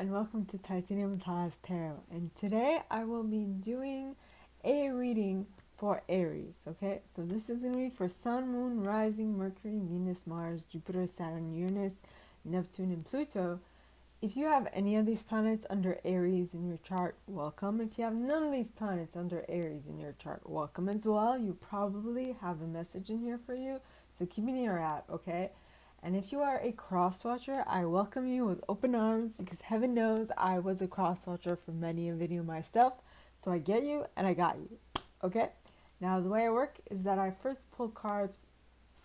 and welcome to Titanium Tiles Tarot. And today I will be doing a reading for Aries, okay? So this is going to be for Sun, Moon, Rising, Mercury, Venus, Mars, Jupiter, Saturn, Uranus, Neptune, and Pluto. If you have any of these planets under Aries in your chart, welcome. If you have none of these planets under Aries in your chart, welcome as well. You probably have a message in here for you, so keep an ear out, okay? And if you are a cross watcher, I welcome you with open arms because heaven knows I was a cross watcher for many a video myself. So I get you and I got you. Okay? Now the way I work is that I first pull cards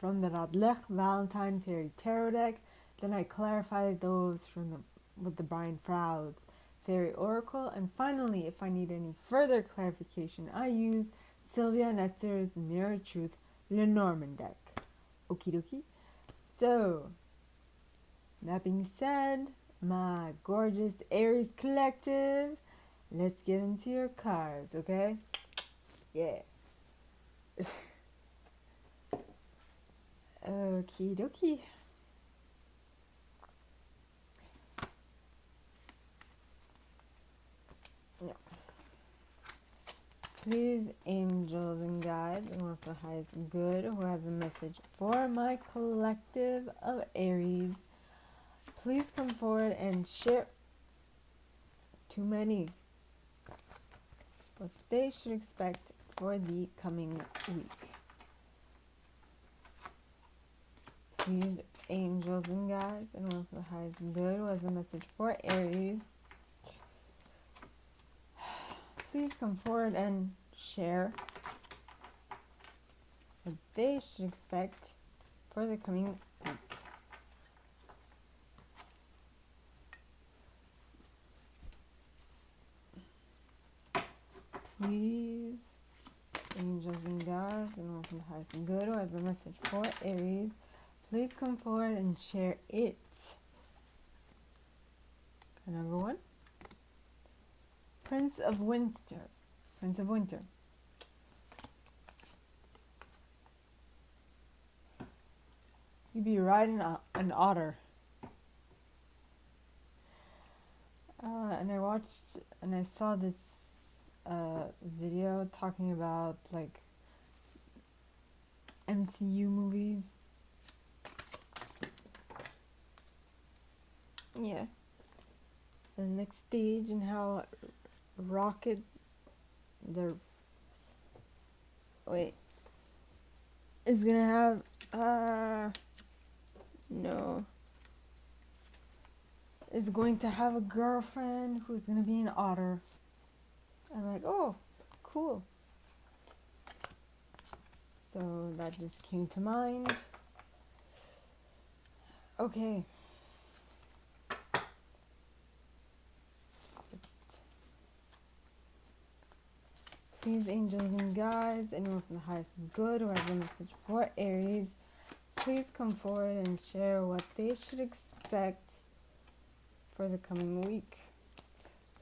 from the Radlech Valentine Fairy Tarot deck. Then I clarify those with the Brian Froude's Fairy Oracle. And finally, if I need any further clarification, I use Sylvia Netzer's Mirror Truth Lenormand deck. Okie dokie. So, that being said, my gorgeous Aries collective, let's get into your cards, okay? Yeah. Okie dokie. Yeah. Please, angels and guides, and with the highest good, who has a message for my collective of Aries, please come forward and share too many what they should expect for the coming week. Please, angels and guides, and one for the highest good was a message for Aries. Please come forward and share what they should expect for the coming week. Please, angels and guides, and one from the highest and good was a message for Aries. Please come forward and share it. Number one, Prince of Winter. Prince of Winter. You'd be riding an otter. And I saw this video talking about like MCU movies. Yeah. The next stage and how Rocket is gonna have is going to have a girlfriend who's gonna be an otter. I'm like, oh, cool. So that just came to mind. Okay. Please, angels and guides, anyone from the highest good who has a message for Aries, please come forward and share what they should expect for the coming week.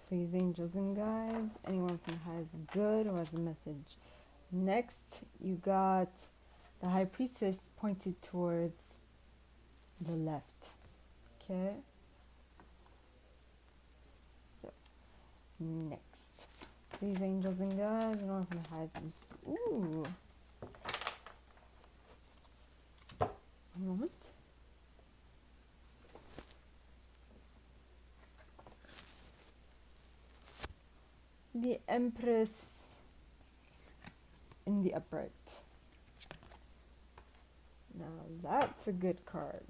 Please, angels and guides, anyone from the highest good who has a message. Next, you got the High Priestess pointed towards the left. Okay? So, next. Please, angels and guides, anyone from the highest. Ooh. One moment. The Empress in the upright. Now that's a good card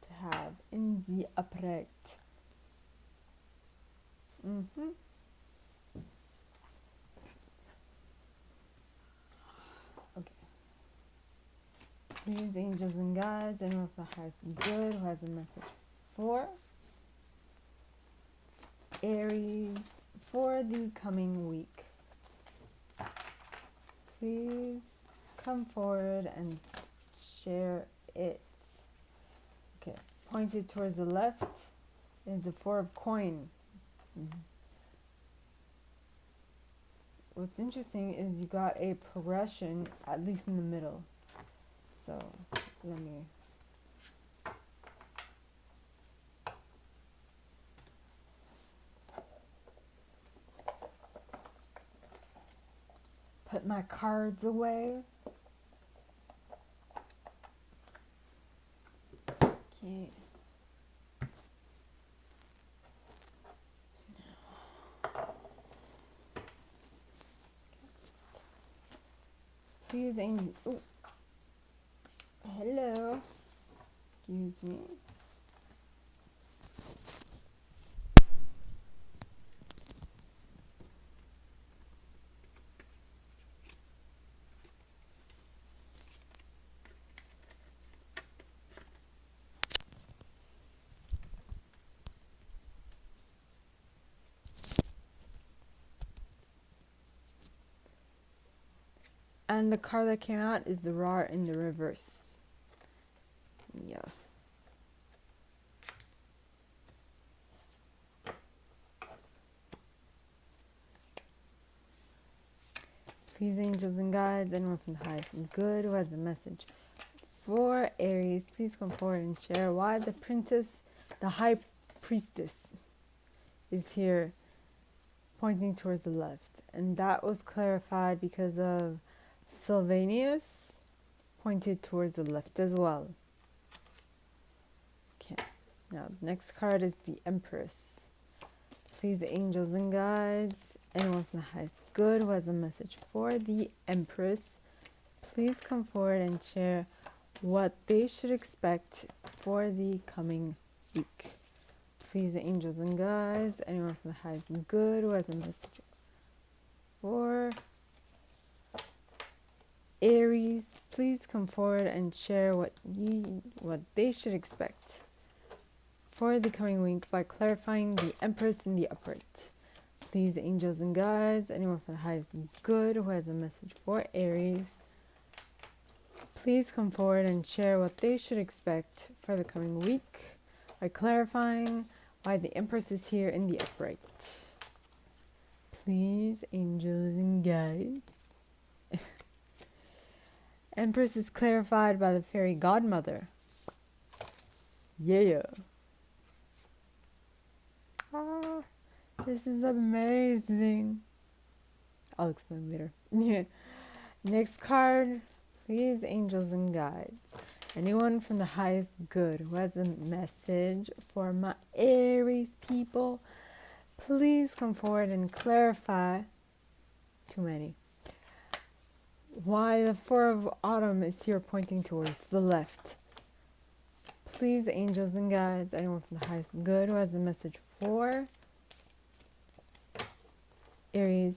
to have in the upright. Okay. Please, angels and guides, anyone with the highest good who has a message for Aries for the coming week. Please come forward and share it. Okay, pointed towards the left is the Four of Coins. What's interesting is you got a progression, at least in the middle. So, let me... put my cards away. Okay. Please, Angel. Oh, hello. Excuse me. And the card that came out is the Ra in the reverse. Yeah. Please, angels and guides, anyone from the highest and good who has a message for Aries, please come forward and share why the princess, the high priestess, is here pointing towards the left. And that was clarified because of Sylvanus pointed towards the left as well. Okay, now the next card is the Empress. Please, angels and guides, anyone from the highest good who has a message for the Empress, please come forward and share what they should expect for the coming week. Please, angels and guides, anyone from the highest good who has a message for Aries, please come forward and share what they should expect for the coming week by clarifying the Empress in the upright. Please, angels and guides, anyone from the highest good who has a message for Aries, please come forward and share what they should expect for the coming week by clarifying why the Empress is here in the upright. Please, angels and guides. Empress is clarified by the fairy godmother. Yeah. Ah, this is amazing. I'll explain later. Yeah. Next card. Please, angels and guides, anyone from the highest good who has a message for my Aries people, please come forward and clarify, too many, why the Four of Autumn is here pointing towards the left. Please, angels and guides, anyone from the highest good who has a message for Aries,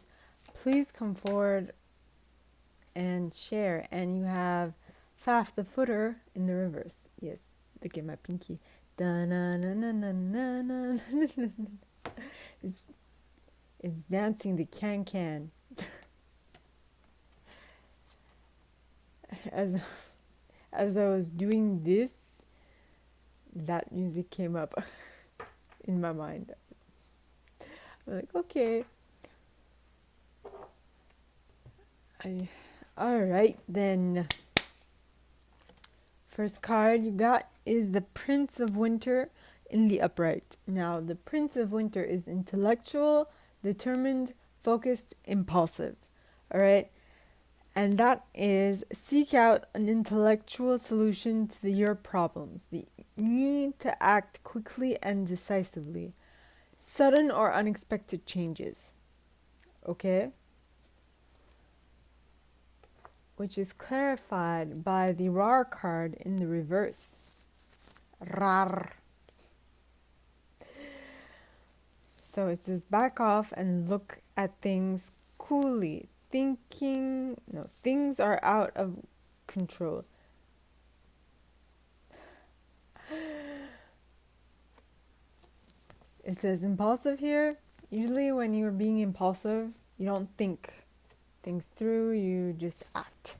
please come forward and share. And you have Faf the footer in the reverse. Yes, look at my pinky. It's dancing the can. As I was doing this, that music came up in my mind. I'm like, okay. Alright then. First card you got is the Prince of Winter in the upright. Now, the Prince of Winter is intellectual, determined, focused, impulsive. Alright? And that is seek out an intellectual solution to your problems. The need to act quickly and decisively. Sudden or unexpected changes. Okay? Which is clarified by the Rar card in the reverse. Rar. So it says back off and look at things coolly. Things are out of control. It says impulsive here. Usually when you're being impulsive, you don't think things through, you just act.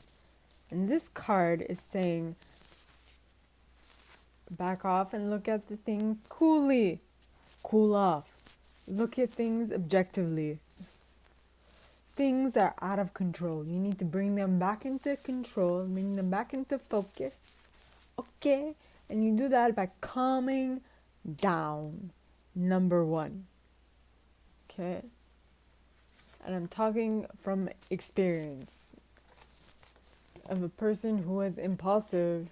And this card is saying back off and look at the things coolly. Cool off. Look at things objectively. Things are out of control. You need to bring them back into control, bring them back into focus. Okay? And you do that by calming down. Number 1. Okay? and I'm talking from experience of a person who is impulsive.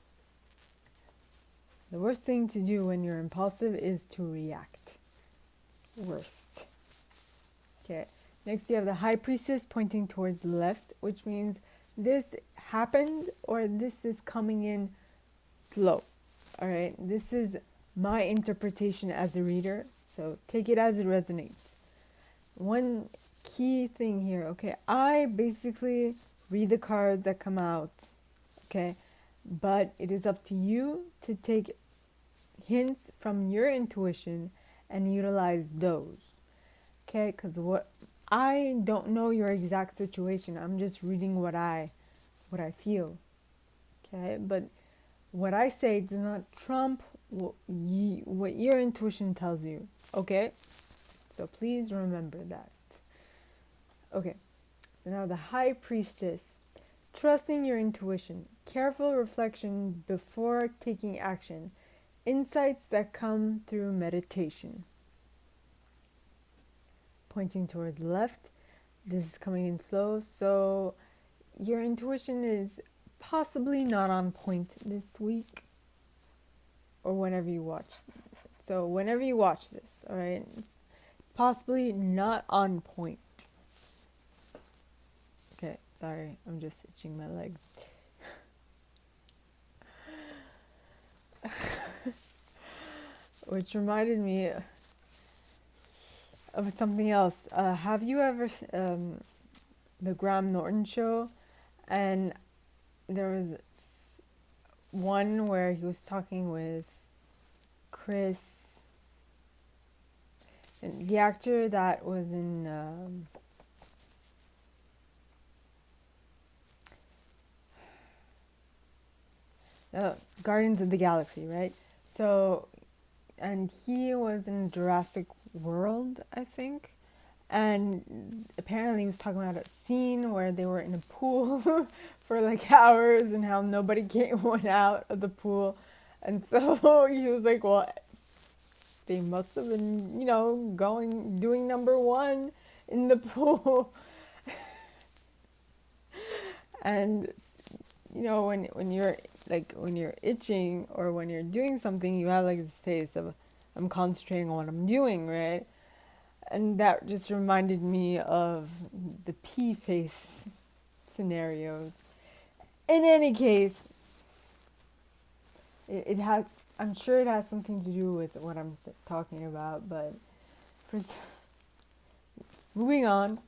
The worst thing to do when you're impulsive is to react. Worst. Okay. Next, you have the high priestess pointing towards the left, which means this happened or this is coming in slow. All right. This is my interpretation as a reader. So take it as it resonates. One key thing here. Okay. I basically read the cards that come out. Okay. But it is up to you to take hints from your intuition and utilize those. Okay, because what I don't know your exact situation. I'm just reading what I feel. Okay, but what I say does not trump what your intuition tells you. Okay, so please remember that. Okay, so now the high priestess, trusting your intuition, careful reflection before taking action, insights that come through meditation. Pointing towards the left. This is coming in slow, so your intuition is possibly not on point this week or whenever you watch. So whenever you watch this, all right, it's possibly not on point. Okay, sorry, I'm just itching my legs. Which reminded me of something else. Have you ever the Graham Norton show? And there was one where he was talking with Chris, and the actor that was in Guardians of the Galaxy, right? So, and he was in Jurassic World, I think. And apparently he was talking about a scene where they were in a pool for like hours and how nobody went out of the pool. And so he was like, well, they must have been, doing number one in the pool. And, when you're itching or when you're doing something, you have like this face of, I'm concentrating on what I'm doing, right? And that just reminded me of the pea face scenarios. In any case, I'm sure it has something to do with what I'm talking about, but moving on.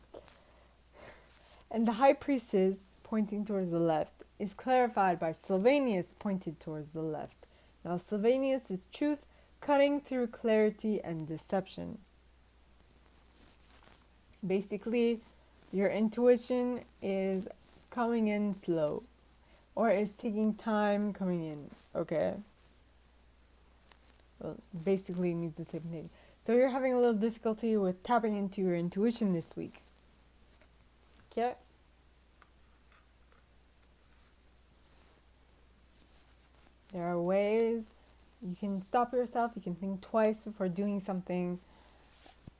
And the high priestess pointing towards the left is clarified by Sylvanus pointed towards the left. Now Sylvanus is truth cutting through clarity and deception. Basically, your intuition is coming in slow or is taking time coming in, okay? Well, basically it means the same thing. So you're having a little difficulty with tapping into your intuition this week. Okay? There are ways you can stop yourself, you can think twice before doing something,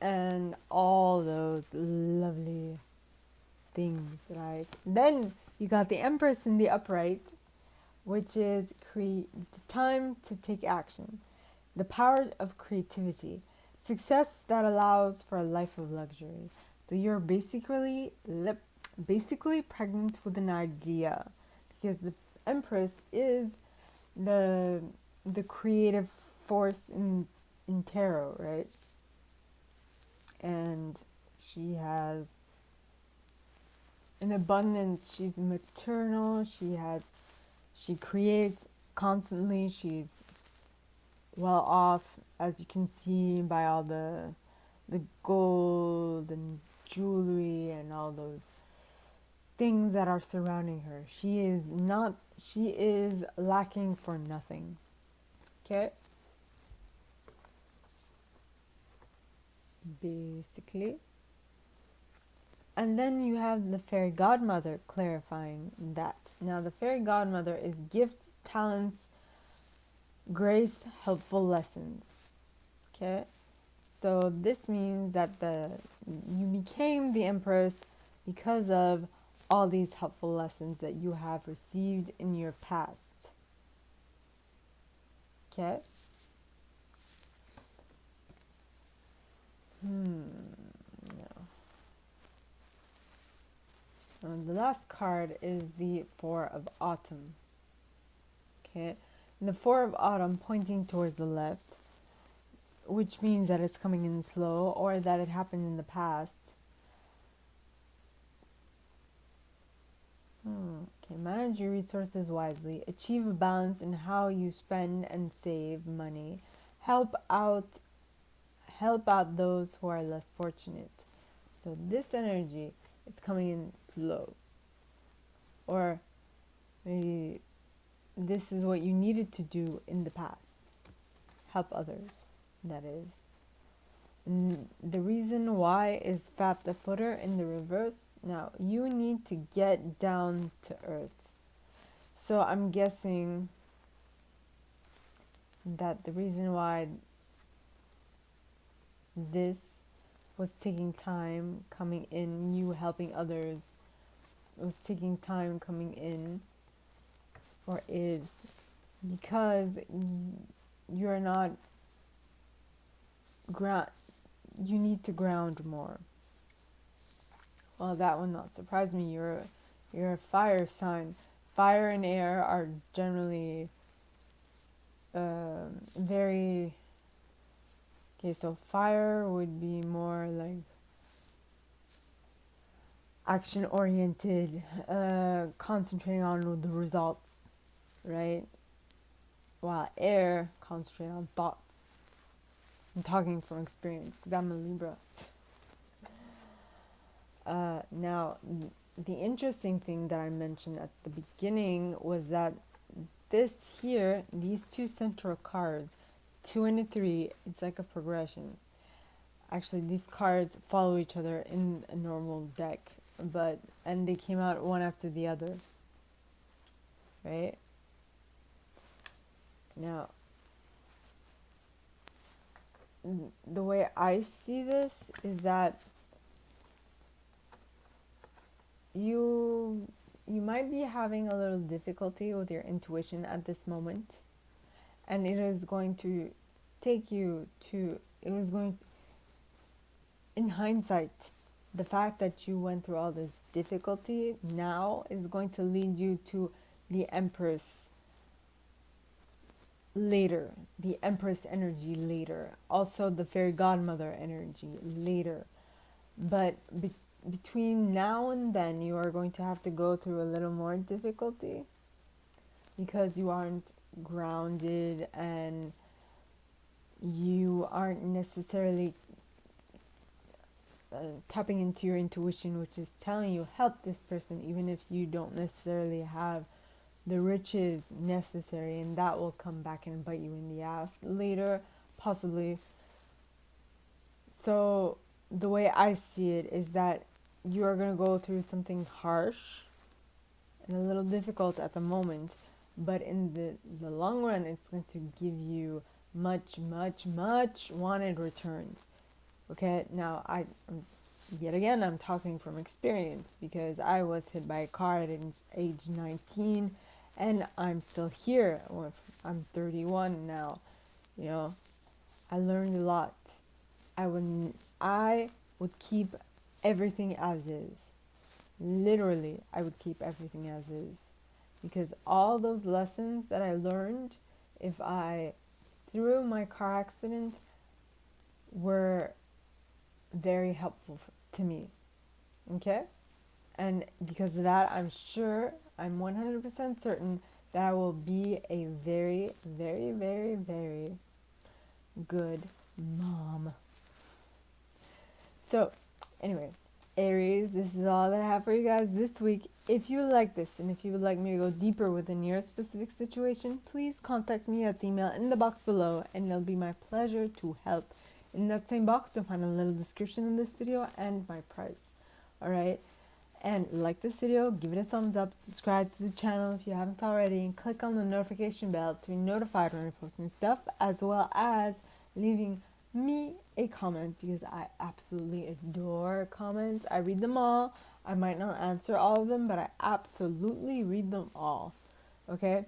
and all those lovely things, right? Then you got the Empress in the upright, which is the time to take action, the power of creativity, success that allows for a life of luxury. So you're basically pregnant with an idea, because the Empress is the creative force in tarot, right? And she has an abundance. She's maternal. She creates constantly. She's well off, as you can see by all the gold and jewelry and all those things that are surrounding her. She is lacking for nothing. Okay? Basically. And then you have the fairy godmother clarifying that. Now the fairy godmother is gifts, talents, grace, helpful lessons. Okay? So this means that you became the Empress because of all these helpful lessons that you have received in your past. Okay? No. The last card is the Four of Autumn. Okay? And the Four of Autumn pointing towards the left, which means that it's coming in slow or that it happened in the past. Okay, manage your resources wisely. Achieve a balance in how you spend and save money. Help out those who are less fortunate. So this energy is coming in slow. Or maybe this is what you needed to do in the past. Help others, that is. And the reason why is Fat the Footer in the reverse. Now, you need to get down to earth. So I'm guessing that the reason why this was taking time coming in, you helping others, was taking time coming in, or is because you're not you need to ground more. Well, that would not surprise me. You're a fire sign. Fire and air are generally very... Okay, so fire would be more like action oriented, concentrating on the results, right? While air concentrate on thoughts. I'm talking from experience because I'm a Libra. Now, the interesting thing that I mentioned at the beginning was that these two central cards, 2 and a 3, it's like a progression. Actually, these cards follow each other in a normal deck, and they came out one after the other, right? Now, the way I see this is that you might be having a little difficulty with your intuition at this moment, and it is going to take you to... in hindsight, the fact that you went through all this difficulty now is going to lead you to the Empress later, the Empress energy later, also the Fairy Godmother energy later. But between now and then, you are going to have to go through a little more difficulty because you aren't grounded and you aren't necessarily tapping into your intuition, which is telling you help this person even if you don't necessarily have the riches necessary, and that will come back and bite you in the ass later, possibly. So the way I see it is that you are going to go through something harsh and a little difficult at the moment, but in the long run, it's going to give you much, much, much wanted returns. Okay, now I'm talking from experience because I was hit by a car at age 19 and I'm still here. I'm 31 now. You know, I learned a lot. I would keep everything as is. Literally, I would keep everything as is. Because all those lessons that I learned, if I through my car accident, were very helpful to me. Okay? And because of that, I'm 100% certain that I will be a very, very, very, very good mom. So, anyway, Aries, this is all that I have for you guys this week. If you like this and if you would like me to go deeper within your specific situation, please contact me at the email in the box below and it'll be my pleasure to help. In that same box, you'll find a little description in this video and my price. Alright? And like this video, give it a thumbs up, subscribe to the channel if you haven't already, and click on the notification bell to be notified when I post new stuff, as well as leaving me a comment because I absolutely adore comments. I read them all. I might not answer all of them, but I absolutely read them all. Okay?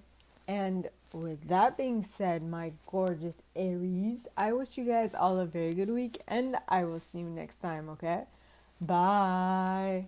And with that being said, my gorgeous Aries, I wish you guys all a very good week and I will see you next time, okay? Bye.